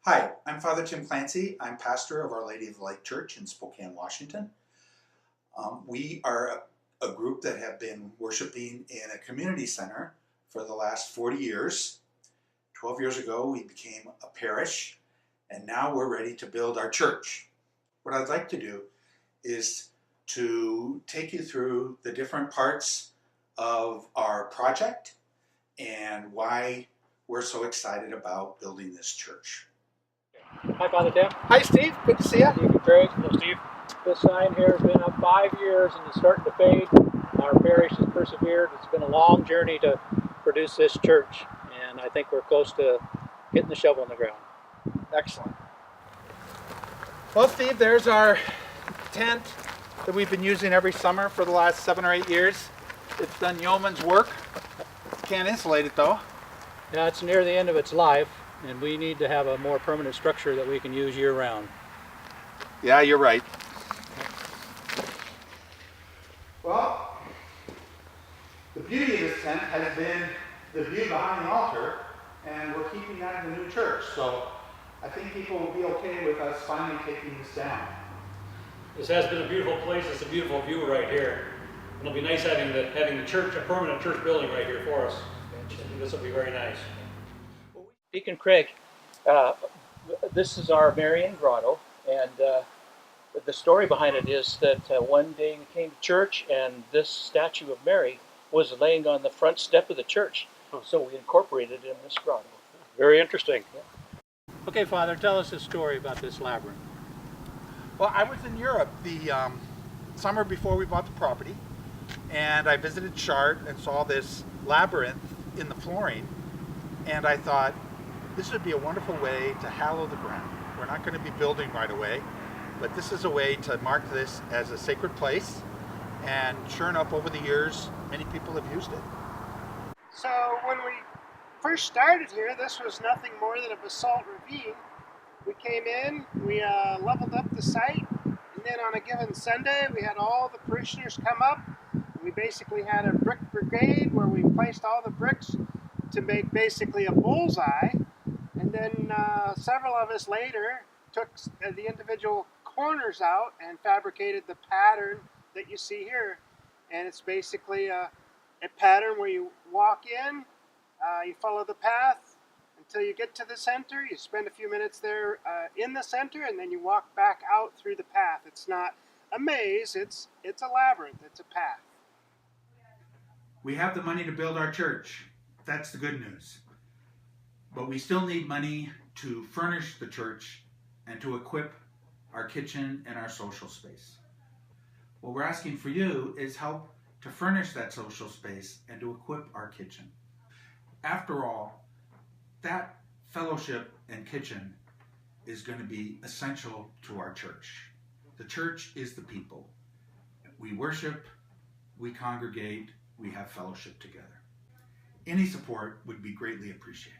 Hi, I'm Father Tim Clancy. I'm pastor of Our Lady of the Light Church in Spokane, Washington. We are a group that have been worshiping in a community center for the last 40 years. 12 years ago, we became a parish, and now we're ready to build our church. What I'd like to do is to take you through the different parts of our project and why we're so excited about building this church. Hi, Father Tim. Hi, Steve. Good to see you. Steve and Craig. Hello, Steve. This sign here has been up 5 years and it's starting to fade. Our parish has persevered. It's been a long journey to produce this church, and I think we're close to getting the shovel in the ground. Excellent. Well, Steve, there's our tent that we've been using every summer for the last 7 or 8 years. It's done yeoman's work. Can't insulate it, though. Yeah, it's near the end of its life, and we need to have a more permanent structure that we can use year-round. Yeah, you're right. Well, the beauty of this tent has been the view behind the altar, and we're keeping that in the new church. So I think people will be okay with us finally taking this down. This has been a beautiful place. It's a beautiful view right here. It'll be nice having the church, a permanent church building right here for us. I think this will be very nice. Deacon Craig, this is our Marian grotto, and the story behind it is that one day we came to church and this statue of Mary was laying on the front step of the church, so we incorporated it in this grotto. Very interesting. Yeah. Okay, Father, tell us a story about this labyrinth. Well, I was in Europe the summer before we bought the property, and I visited Chartres and saw this labyrinth in the flooring, and I thought, this would be a wonderful way to hallow the ground. We're not going to be building right away, but this is a way to mark this as a sacred place, and sure enough, over the years, many people have used it. So when we first started here, this was nothing more than a basalt ravine. We came in, we leveled up the site, and then on a given Sunday, we had all the parishioners come up. We basically had a brick brigade where we placed all the bricks to make basically a bullseye. And then several of us later took the individual corners out and fabricated the pattern that you see here. And it's basically a pattern where you walk in, you follow the path until you get to the center. You spend a few minutes there in the center, and then you walk back out through the path. It's not a maze, it's a labyrinth, it's a path. We have the money to build our church. That's the good news. But we still need money to furnish the church and to equip our kitchen and our social space. What we're asking for you is help to furnish that social space and to equip our kitchen. After all, that fellowship and kitchen is going to be essential to our church. The church is the people. We worship, we congregate, we have fellowship together. Any support would be greatly appreciated.